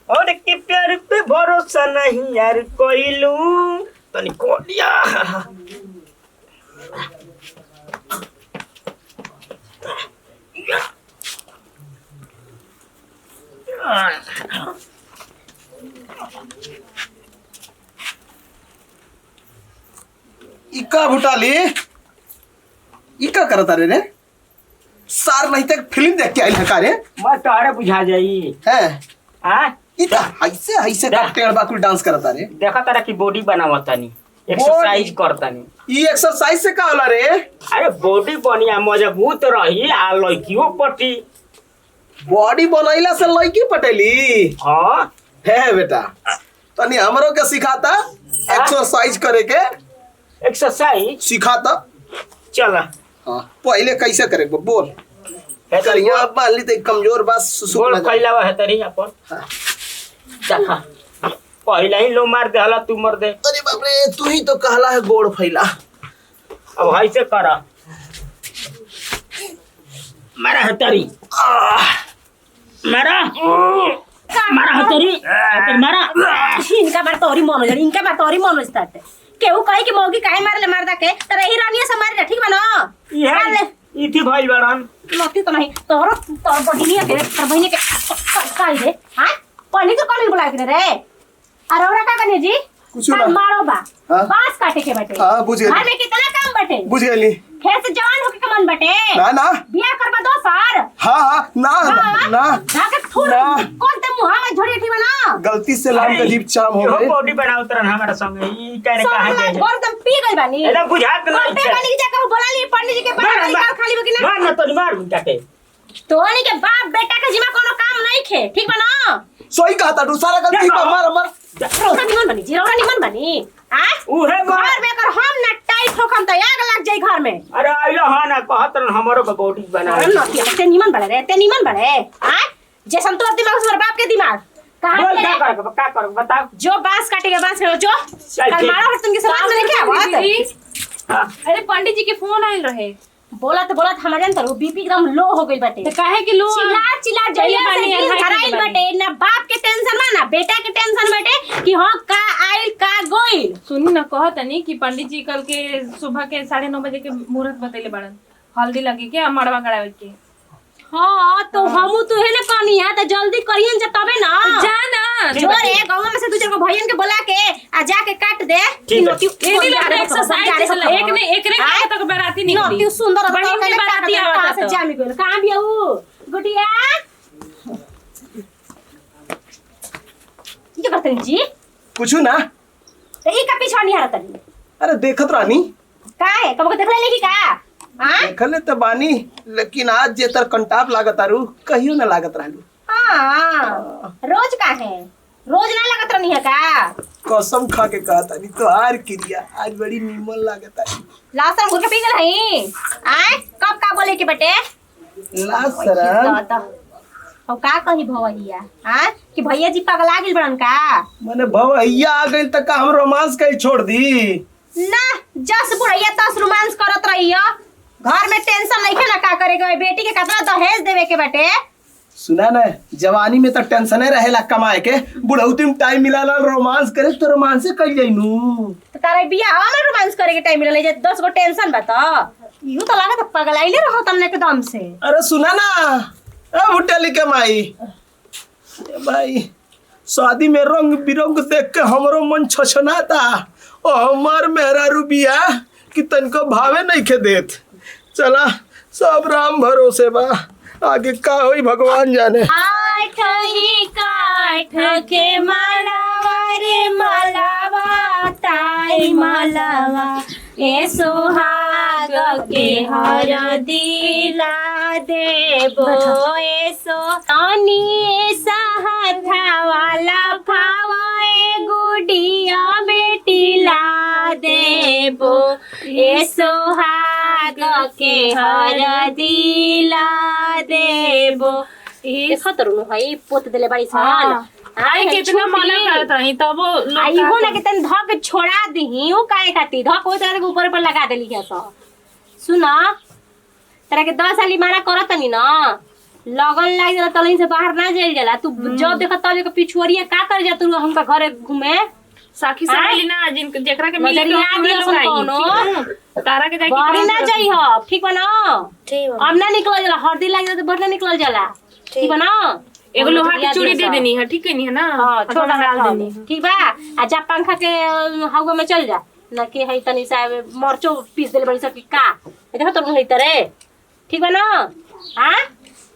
और के प्यार पे भरोसा नहीं यार कोइलू तनी कोडिया इका भुटाली इका करता रे सार नहीं तक फिल्म देख के आई है का रे मैं तारे बुझा जाई है हां इता ऐसे ऐसे टेढ़ बाकुल डांस करता रे देखा तारा की बॉडी बनावतानी एक्सरसाइज करतानी ई एक्सरसाइज से का होला रे अरे बॉडी बनिया मजबूत रही आ लड़कियों पटी बॉडी बनैला से लड़की पटेली हां है बेटा तनी हमरो के सिखाता एक्सरसाइज करे के एक्सरसाइज सिखाता चला हां पहले कैसे करे बोल है करिया मान ली त कमजोर बस सुसुक बोल ना जाए। कैलावा है तरी अपन देखा पहले ही लो मार दे हला तू मर दे अरे बाप रे तू ही तो कहला है गोड़ फैला अब ऐसे करा मारा है तरी मारा मारा है तरी मारा इनका बार तोरी मन हो इनका बार तोरी मन हो केहू कहे कि मौगी काहे मारले मारदा के त रही रानिया से मार ठीक बा ना ये इथी भइल बाड़न लती तो नहीं तोर तोर बहिनिया के तोर बहिनी के काई रे हां पानी तो कौन बुला के रे अरे ओरा का कने जी कुछ ना मारो बा हाँ? बांस काटे के बटे हां बुझ गेली घर में कितना काम बटे बुझ गेली खेत से जवान होके कमन बटे ना ना बियाह करबा दो सार हां हां ना हाँ? ना ना के थूर ना। कौन ते मुंह में झोड़ी उठी बना गलती से लाम का जीप चाम हो गए बॉडी बनाओ तरन हमारा संग ई कहने का है सब गर्दन पी गई बानी एकदम बुझात कौन नहीं पे है वाली जाकर बोला ली पंडित जी के पास निकाल खाली बकी ना मार ना तो मार काटे तोनी के बाप बेटा के जिमा कोनो काम नहीं खे ठीक बा ना सोई कहता तू सारा गलती देखो। मार मार रौरा निमन बनी जी रौरा निमन बनी आ उहे मार घर में कर हम ना टाइट ठोकम त आग लग जाई घर में अरे आइलो हां ना कहतन हमरो के बॉडी बना अरे नतिया ते निमन बड़े रे ते निमन बड़े आ जैसन तोर दिमाग से बाप के दिमाग कहां बोल पे क्या कर बताओ जो बांस काटेगा बांस करो जो चल कल ठीक। मारा हटन के सलाम में क्या बात हाँ। अरे पंडित जी के फोन आयल रहे बोलत हमारे अंदर बीपी एकदम लो हो गई बटे तो काहे कि लो चिल्ला पहले जइया बानी से अढ़ाई धराइल के बटे ना बाप के टेंशन बा ना बेटा के टेंशन बटे कि हां का आइल का गोइल सुनी ना कहतनी कि पंडित जी कल के सुबह के 9:30 बजे के मुहूर्त बतैले बाड़न हल्दी लगे के मड़वा गड़ावे के हां तो हमू तो है ना कहनी है तो जल्दी करियन जे तबे ना जा ना जो रे गांव में से दू चार को भैयन के बुला के आ जाके काट दे ठीक है। एनी लोग एक्सरसाइज एक ने एक रे कहे तक बराती निकली तू सुंदर बड़ी की बराती आवत से जामी गइल कहां बिया ऊ गुटिया ये करतनी जी कुछ ना तो ई का पीछा नहीं हरतनी अरे देखत रानी काहे कब को देख ले की का हां देखले त बानी लेकिन आज जे तर कंटाप लागत आरू कहियो ना लागत रहलू हां रोज का है रोज ना लगत रहनी है का कसम खा के कहता नहीं तो हार क्रिया आज बड़ी नीमन लागत आरू लास्ट टाइम घुर के पी गल हई आए कब का बोले के बेटे लास्ट सरा अब का कही भवैया हां कि भैया जी पगला गेल बड़न का माने भवैया आ गइल त का हम रोमांस कहीं छोड़ दी ना जस बुढ़ैया तस रोमांस करत रहियो घर में टेंशन नहीं है ना का करे के बेटी के कितना दहेज देवे के बेटे सुना ना जवानी में तो टेंशने रहेला कमाए के बुढ़ौती में टाइम मिला रोमांस करे तो रोमांस कर जाइनू तो तारे बियाह में रोमांस करे के टाइम मिलले जे 10 गो टेंशन बता यू तो लागत पगलाइले रहो तुमने एकदम से अरे सुना ना ए बुटेली के माई ए भाई शादी में रंग बिरंग देख के हमरो मन छछनाता ओ हमार मेहरा रुबिया कि तनको भावे नहीं के देत चला सब राम भरोसे बा आगे का होई भगवान जाने आठ ही काठ के मालावा रे मालावा ताई मालावा ए सुहाग के हर दिला देबो ए सो तनी सहथा वाला फावा गुडिया बेटी ला देबो ए सुहाग के हर दिला देबो ए खतरनु है पोत देले बाड़ी सान आई कितना मना करत रही तब आई हो ना के तन धक छोड़ा दही ओ काहे खाती धक हो तेरे के ऊपर पर लगा देली क्या सो सुना तेरा के 10 साली माना करत नहीं ना लगन लाग जाला तलई से बाहर ना जाइल जाला। तू जब देखत तब एक पिछुआरिया का कर जा तू हमका घरे घूमे साखी सहेली ना जिनके जेकरा के मिले मजरिया के दिया लोग आई कोनो तारा के जाके बाहर ना जाई हो ठीक बना। ठीक बा अब ना निकल जाला हल्दी लाग जाला तो बड़ ना निकल जाला ठीक बना। एगो लोहा की चूड़ी दे देनी है ठीक है नहीं है ना। हां छोटा डाल डाल देनी देनी ठीक बा। आ जा पंखा के हवा में चल जा ना कि है तनी सा मरचो पीस देले बड़ी सब की का देखो तो नहीं तरे ठीक बा ना। हां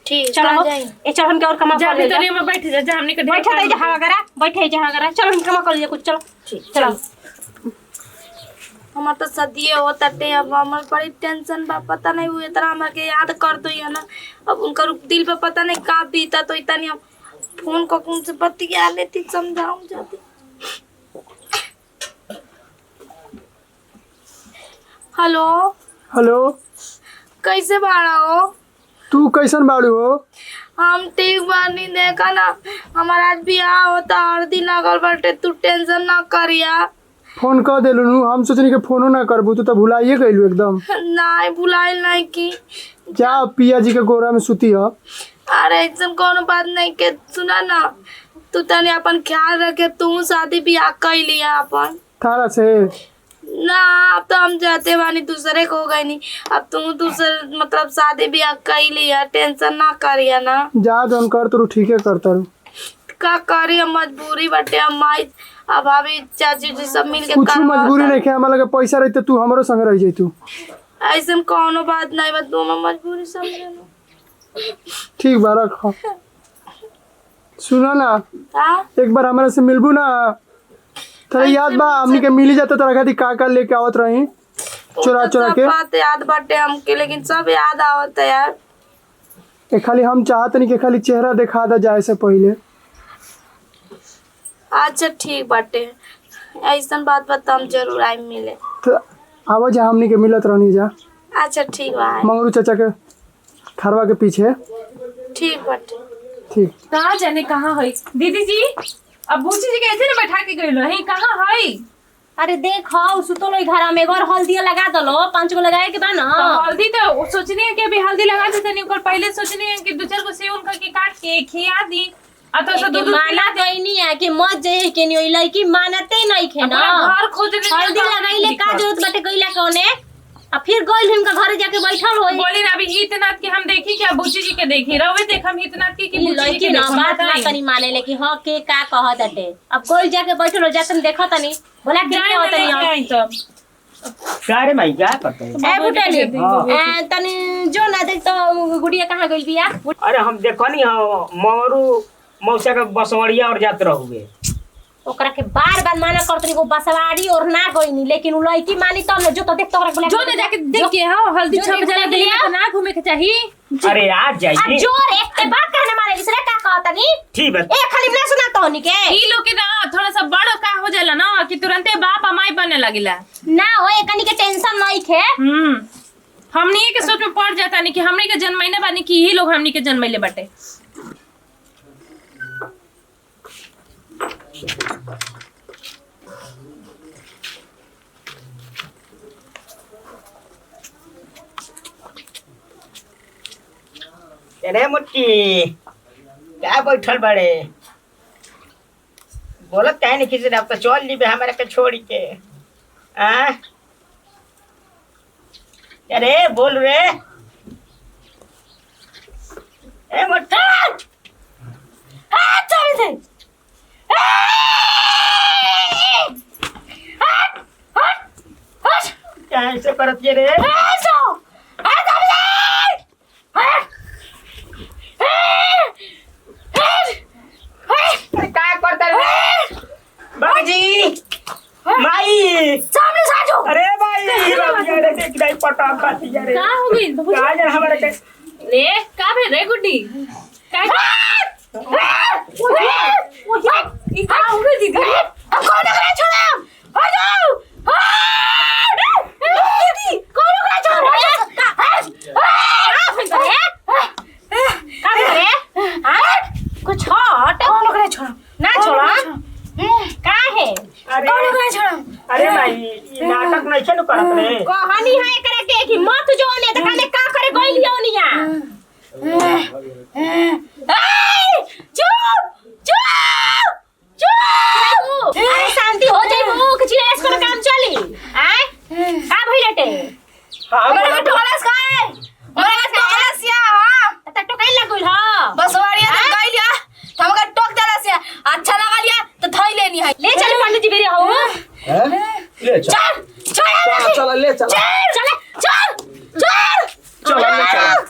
ठीक चलो जाई ए चल हम के और कमा जा कर ले भीतर में बैठ जा हमने के बैठे दे जहां करा बैठे जहां करा चलो हम कमा कर ले कुछ चलो चलो। हमार तो सदिए हो तटे अब हमार बड़ी टेंशन बा पता नहीं हुए तरह हमार के याद कर दो या ना। अब उनका दिल पे पता नहीं का बीता तो इतनी अब फोन को कौन से बतिया लेती समझाऊं जाती। हेलो हेलो कैसे बाड़ा हो? तू कैसन बाड़ू हो? हम ठीक बानी देखा ना हमारा आज बियाह होता हल्दी लगल बाटे तू टेंशन ना करिया। फोन कर देलू हम सोचनी के फोनो ना करबू तू तो भुलाइए गइलू एकदम। नहीं बुलाइल नहीं की जा पिया जी के गोरा में सुती हो। अरे ऐसा कोनो बात नहीं के सुना ना तू तनी अपन ख्याल रखे तू शादी ब्याह कर लिया अपन थारा से ना। अब तो हम जाते बानी दूसरे को हो गई नहीं अब तू दूसरे मतलब शादी ब्याह कर लिया टेंशन ना करिया ना। जा जौन कर तू ठीक है करता रू का करी हम मजबूरी बटे हम माई अब भाभी चाची जी सब मिल के कुछ मजबूरी नहीं के हमारे लगे पैसा रहते तू हमारो संग रह जैतू। ऐसे कोनो बात नहीं बस दोनों मजबूरी समझे ठीक बा रख। सुना ना हाँ एक बार हमारे से मिलबू ना तेरा याद बा हमनी के मिली जाता तेरा खातिर का लेके आवत रही चुरा चुरा के। बात याद बटे हमके लेकिन सब याद आवत है यार। ए खाली हम चाहत नहीं कि खाली चेहरा दिखा दा जाए से पहले। अच्छा ठीक बाटे ऐसा बात बता हम जरूर आई मिले। तो आवाज हमनी के मिलत रहनी जा। अच्छा ठीक बा मंगरू चाचा के खरवा के पीछे ठीक बाटे ठीक। कहाँ जाने कहाँ है दीदी जी अब बूची जी कैसे ना बैठा के गइलो है कहाँ है? अरे देखो सुतो लो घर में और हल्दी लगा दलो 5 गो लगाए के बा ना। तो हल्दी तो सोचनी है कि अभी हल्दी लगा देते नहीं और पहले सोचनी है कि 2-4 को सेवन करके काट के खिया दी आ तो सब दूध माना गईनी है कि मत जे के नहीं लड़की मानते नहीं खे ना। घर खोजने हल्दी लगाइले का जरूरत बाटे गइला कोने आ फिर गइल हम का घरे जाके बैठल होई। बोली ना अभी हितनाथ की हम देखी क्या बूची जी के देखी रवे देख हम हितनाथ की बूची जी लड़की के ना देखो बात ना तनी माने ले कि हां के का कहत हटे। अब गइल जाके बैठल हो जातन देखो तनी बोला के जाए होत नहीं नहीं तो क्या रे भाई क्या करते हैं? ए बुटेली तनी जो ना देख तो गुड़िया कहां गइल बिया। अरे हम देखो नहीं मंगरू मौसा का बसवड़िया और जात रहुए ओकरा के बार माना करतनी वो बसवाड़ी और ना गइनी लेकिन उ लड़की मानी तब न जो तो देख तो ओकरा बोला जो तो जाके देख के हां हल्दी छप जला दिली तो ना घूमे के चाहिए। अरे आ अब जाइए जोर एक बात कहना माने इसरे का कहतनी ठीक है। ए खाली ना सुना तो हनी के ई लोग के ना थोड़ा सा बड़ का हो जाला ना कि तुरंते बाप माई बने लगेला ना हो एकनी के टेंशन नहीं खे। हमनी के सोच में पड़ जाता नहीं कि हमनी के जन्मैले बानी कि ही लोग हमनी के जन्मैले बाटे। अरे मुट्ठी क्या बैठल बड़े बोलत काहे नहीं किसी अब तो चल ली हमारे के छोड़ी के आ? अरे बोल रे ए मुट्ठी चल दे क्या ऐसे करत ये रे क्या करता रे बाबूजी माई सामने साजो। अरे भाई अरे देख नहीं पटा खाती रे का हो गई कहा जा हमारे के रे का भे रे गुड्डी का ई का हो गई दीदी अब कौन करे छोड़ा आ जाओ दीदी कौन करे छोड़ा का करे हां कुछ हट कौन करे छोड़ा ना छोड़ा का है अरे कौन करे छोड़ा। अरे भाई ये नाटक नहीं छनु करत रे कहानी है करे के कि मत जो ने त काले का करे गइल योनिया अरे शांति हो जाई मुख चिलेस कर काम चली आय का भइलटे हां हमरा टोलस खाए हमरा टोलस या हां त टोकाई लागल ह बस वाड़िया तो गई लिया हमका टोक देलस या अच्छा लगा लिया तो थई लेनी है ले चल पंडित जी बेरी हो ले चल चल चल चल ले चल चल चल चल ले चल